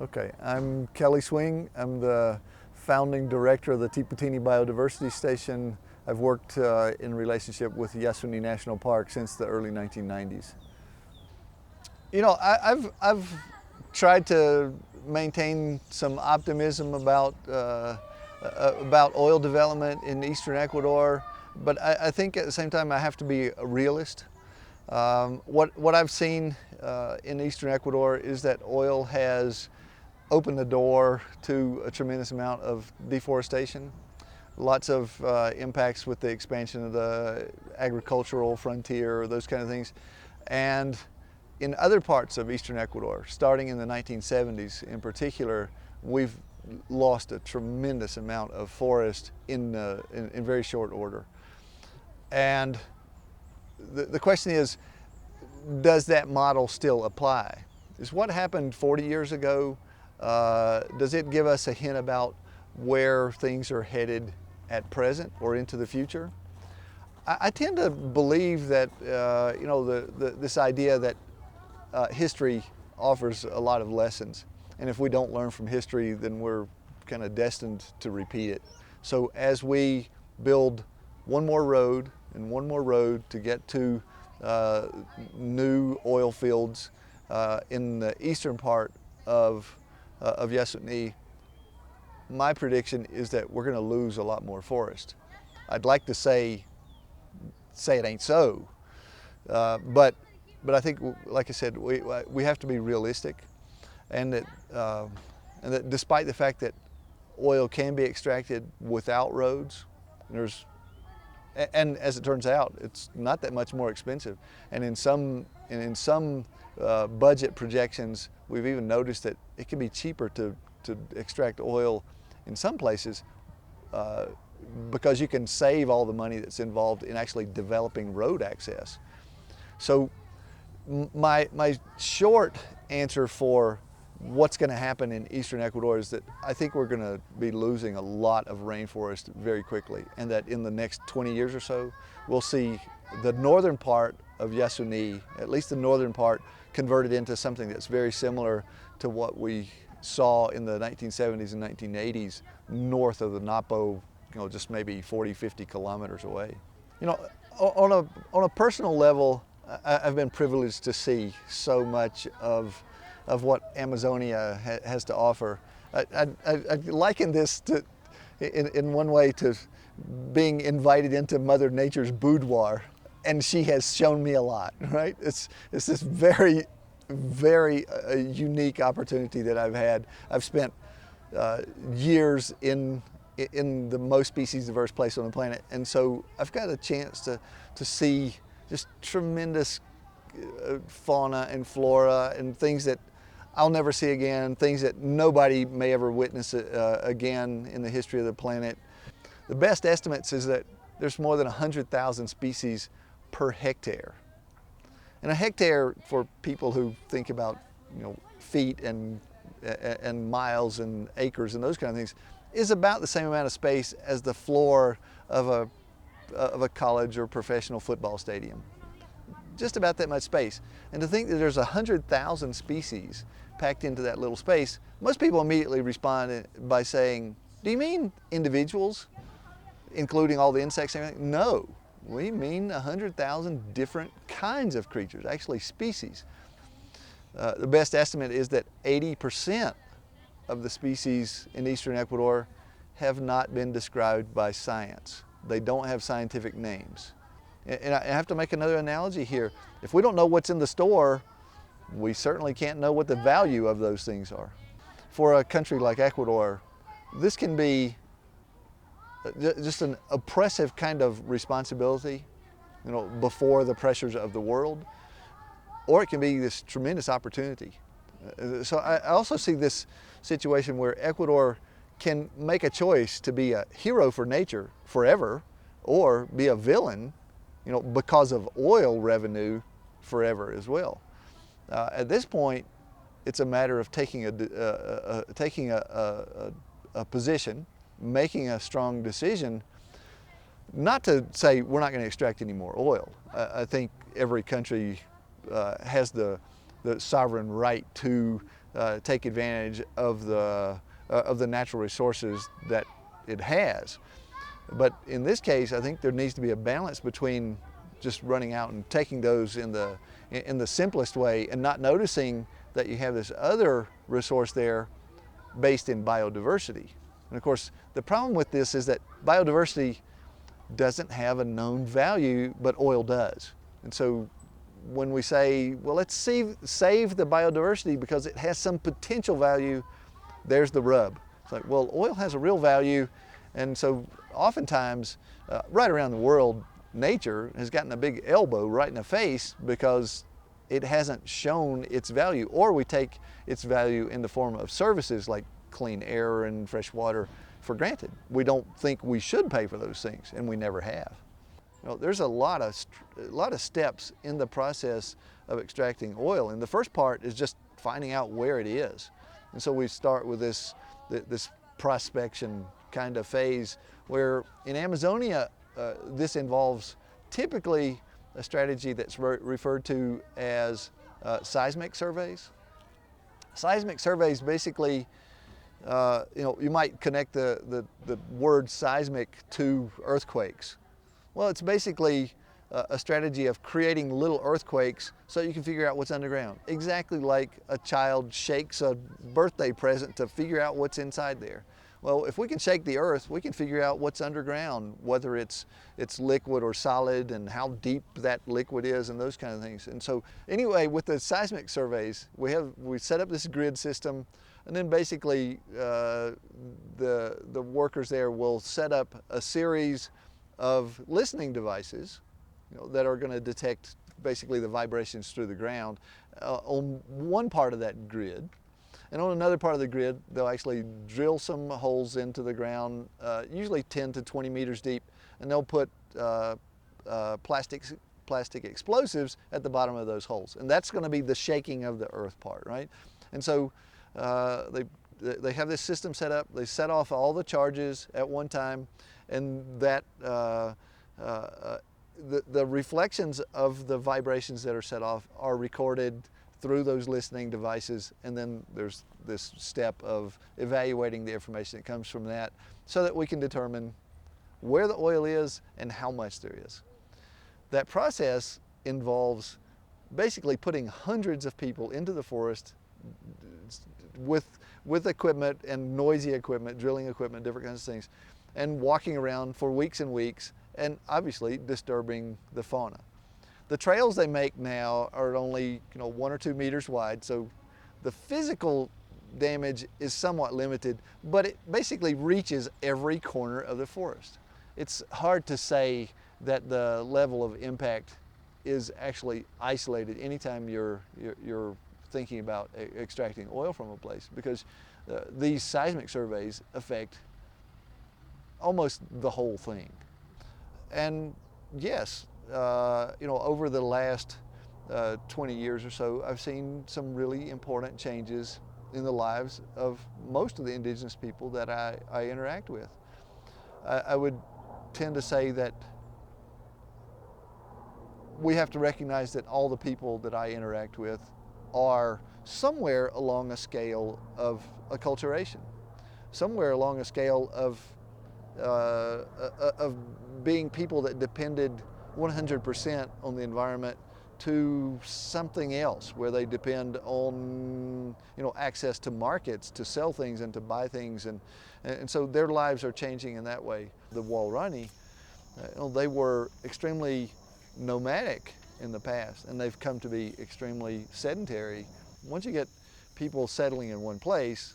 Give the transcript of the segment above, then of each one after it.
Okay, I'm Kelly Swing. I'm the founding director of the Tipitini Biodiversity Station. I've worked in relationship with Yasuni National Park since the early 1990s. You know, I've tried to maintain some optimism about oil development in eastern Ecuador, but I think at the same time I have to be a realist. What I've seen in eastern Ecuador is that oil has opened the door to a tremendous amount of deforestation. Lots of impacts with the expansion of the agricultural frontier, those kind of things. And in other parts of eastern Ecuador, starting in the 1970s in particular, we've lost a tremendous amount of forest in very short order. And the question is, does that model still apply? Is what happened 40 years ago, does it give us a hint about where things are headed at present or into the future? I tend to believe that this idea that history offers a lot of lessons, and if we don't learn from history, then we're kind of destined to repeat it. So as we build one more road and one more road to get to new oil fields in the eastern part of Yasuni, my prediction is that we're going to lose a lot more forest. I'd like to say it ain't so, but I think, like I said, we have to be realistic, and that despite the fact that oil can be extracted without roads, and as it turns out, it's not that much more expensive. And in some budget projections, we've even noticed that it can be cheaper to extract oil in some places because you can save all the money that's involved in actually developing road access. So my short answer for what's going to happen in eastern Ecuador is that I think we're going to be losing a lot of rainforest very quickly, and that in the next 20 years or so, we'll see the northern part of Yasuni, at least the northern part, converted into something that's very similar to what we saw in the 1970s and 1980s north of the Napo, just maybe 40, 50 kilometers away. On a personal level, I've been privileged to see so much of what Amazonia has to offer. I liken this in one way to being invited into Mother Nature's boudoir, and she has shown me a lot, right? It's this very, very unique opportunity that I've had. I've spent years in the most species diverse place on the planet, and so I've got a chance to see just tremendous fauna and flora and things that I'll never see again, things that nobody may ever witness again in the history of the planet. The best estimates is that there's more than 100,000 species per hectare. And a hectare, for people who think about feet and miles and acres and those kind of things, is about the same amount of space as the floor of a college or professional football stadium. Just about that much space. And to think that there's 100,000 species packed into that little space, most people immediately respond by saying, do you mean individuals, including all the insects and everything? No, we mean 100,000 different kinds of creatures, actually species. The best estimate is that 80% of the species in eastern Ecuador have not been described by science. They don't have scientific names. And I have to make another analogy here. If we don't know what's in the store, we certainly can't know what the value of those things are. For a country like Ecuador, this can be just an oppressive kind of responsibility, before the pressures of the world, or it can be this tremendous opportunity. So I also see this situation where Ecuador can make a choice to be a hero for nature forever, or be a villain, because of oil revenue forever as well. At this point, it's a matter of taking a position, making a strong decision, not to say we're not going to extract any more oil. I think every country has the sovereign right to take advantage of the natural resources that it has. But in this case, I think there needs to be a balance between just running out and taking those in the simplest way and not noticing that you have this other resource there based in biodiversity. And of course, the problem with this is that biodiversity doesn't have a known value, but oil does. And so when we say, well, let's save the biodiversity because it has some potential value, there's the rub. It's like, well, oil has a real value, and so oftentimes, right around the world, nature has gotten a big elbow right in the face because it hasn't shown its value, or we take its value in the form of services like clean air and fresh water for granted. We don't think we should pay for those things, and we never have. You know, there's a lot of steps in the process of extracting oil, and the first part is just finding out where it is. And so we start with this prospection kind of phase, where in Amazonia this involves typically a strategy that's referred to as seismic surveys. Seismic surveys basically, you might connect the word seismic to earthquakes. Well, it's basically a strategy of creating little earthquakes so you can figure out what's underground. Exactly like a child shakes a birthday present to figure out what's inside there. Well, if we can shake the earth, we can figure out what's underground, whether it's liquid or solid, and how deep that liquid is, and those kind of things. And so anyway, with the seismic surveys, we set up this grid system, and then basically the workers there will set up a series of listening devices, that are going to detect basically the vibrations through the ground on one part of that grid. And on another part of the grid, they'll actually drill some holes into the ground, usually 10 to 20 meters deep, and they'll put plastic explosives at the bottom of those holes. And that's going to be the shaking of the earth part, right? And so they have this system set up. They set off all the charges at one time, and that the reflections of the vibrations that are set off are recorded through those listening devices, and then there's this step of evaluating the information that comes from that so that we can determine where the oil is and how much there is. That process involves basically putting hundreds of people into the forest with equipment and noisy equipment, drilling equipment, different kinds of things, and walking around for weeks and weeks, and obviously disturbing the fauna. The trails they make now are only 1 or 2 meters wide, so the physical damage is somewhat limited, but it basically reaches every corner of the forest. It's hard to say that the level of impact is actually isolated anytime you're thinking about extracting oil from a place, because these seismic surveys affect almost the whole thing. And yes, over the last 20 years or so, I've seen some really important changes in the lives of most of the indigenous people that I interact with. I would tend to say that we have to recognize that all the people that I interact with are somewhere along a scale of acculturation, somewhere along a scale of being people that depended 100% on the environment to something else, where they depend on access to markets to sell things and to buy things, and so their lives are changing in that way. The Waorani, they were extremely nomadic in the past, and they've come to be extremely sedentary. Once you get people settling in one place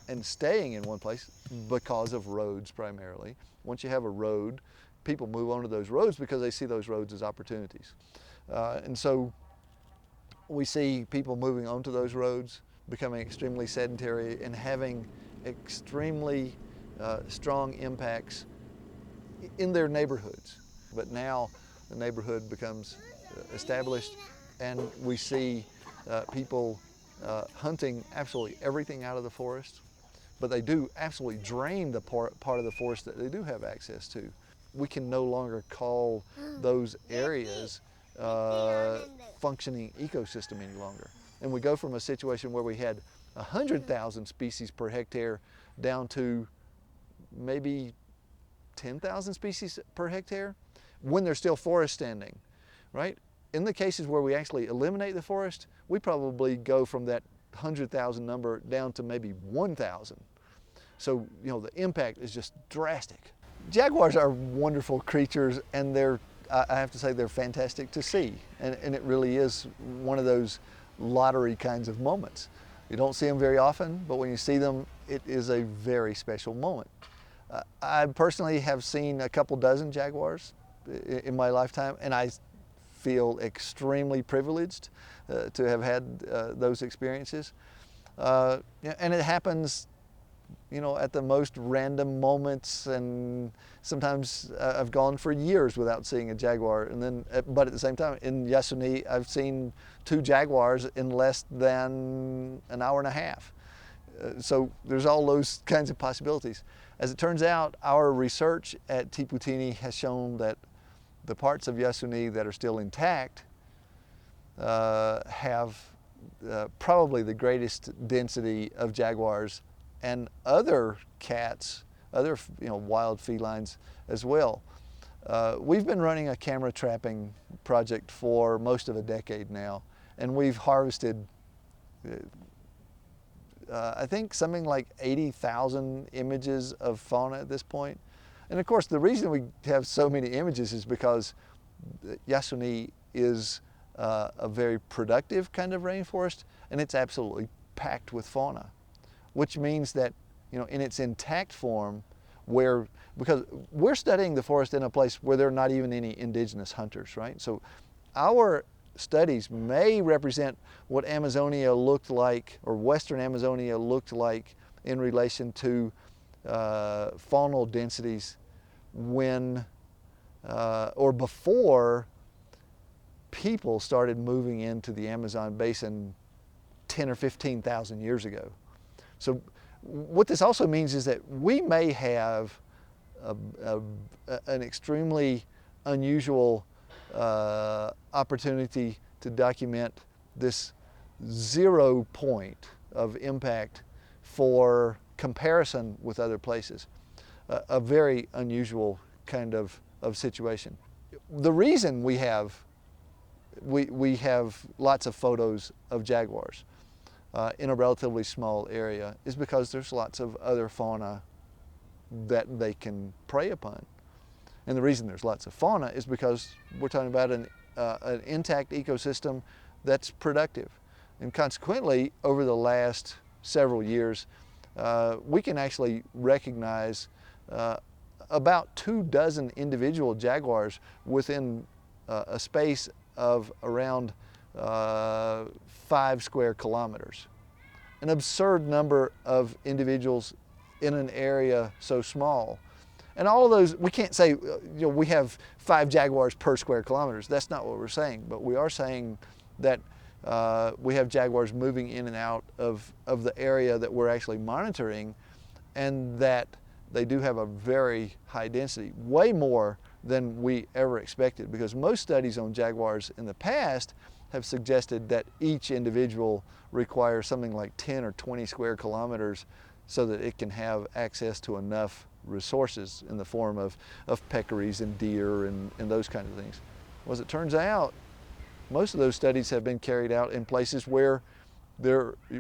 and staying in one place because of roads primarily, once you have a road, people move onto those roads because they see those roads as opportunities. And so we see people moving onto those roads, becoming extremely sedentary and having extremely strong impacts in their neighborhoods. But now the neighborhood becomes established, and we see people hunting absolutely everything out of the forest, but they do absolutely drain the part of the forest that they do have access to. We can no longer call those areas functioning ecosystem any longer. and we go from a situation where we had 100,000 species per hectare down to maybe 10,000 species per hectare when there's still forest standing, right? In the cases where we actually eliminate the forest, we probably go from that 100,000 number down to maybe 1,000. So, the impact is just drastic. Jaguars are wonderful creatures, and I have to say, they're fantastic to see. And it really is one of those lottery kinds of moments. You don't see them very often, but when you see them, it is a very special moment. I personally have seen a couple dozen jaguars in my lifetime, and I feel extremely privileged to have had those experiences. And it happens, at the most random moments, and sometimes I've gone for years without seeing a jaguar. But at the same time, in Yasuni, I've seen 2 jaguars in less than an hour and a half. So there's all those kinds of possibilities. As it turns out, our research at Tipitini has shown that the parts of Yasuni that are still intact have probably the greatest density of jaguars and other cats, other wild felines as well. We've been running a camera trapping project for most of a decade now, and we've harvested I think something like 80,000 images of fauna at this point. And of course, the reason we have so many images is because Yasuni is a very productive kind of rainforest, and it's absolutely packed with fauna, which means that, in its intact form, because we're studying the forest in a place where there are not even any indigenous hunters, right? So our studies may represent what Amazonia looked like, or Western Amazonia looked like, in relation to faunal densities when or before people started moving into the Amazon basin 10 or 15,000 years ago. So what this also means is that we may have an extremely unusual opportunity to document this 0 point of impact for comparison with other places. A very unusual kind of situation. The reason we have lots of photos of jaguars in a relatively small area is because there's lots of other fauna that they can prey upon. And the reason there's lots of fauna is because we're talking about an intact ecosystem that's productive. And consequently, over the last several years, we can actually recognize about 24 individual jaguars within a space of around 5 square kilometers. An absurd number of individuals in an area so small. And all of those, we can't say, we have 5 jaguars per square kilometers. That's not what we're saying, but we are saying that we have jaguars moving in and out of the area that we're actually monitoring, and that they do have a very high density, way more than we ever expected, because most studies on jaguars in the past have suggested that each individual requires something like 10 or 20 square kilometers so that it can have access to enough resources in the form of peccaries and deer and those kinds of things. Well, as it turns out, most of those studies have been carried out in places where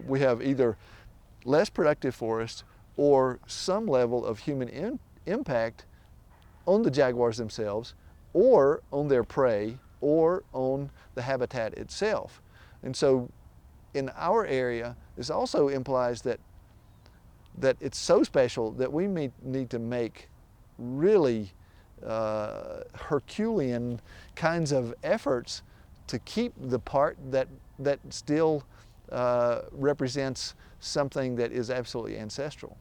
we have either less productive forests or some level of human impact on the jaguars themselves, or on their prey, or on the habitat itself. And so in our area, this also implies that it's so special that we may need to make really Herculean kinds of efforts to keep the part that still represents something that is absolutely ancestral.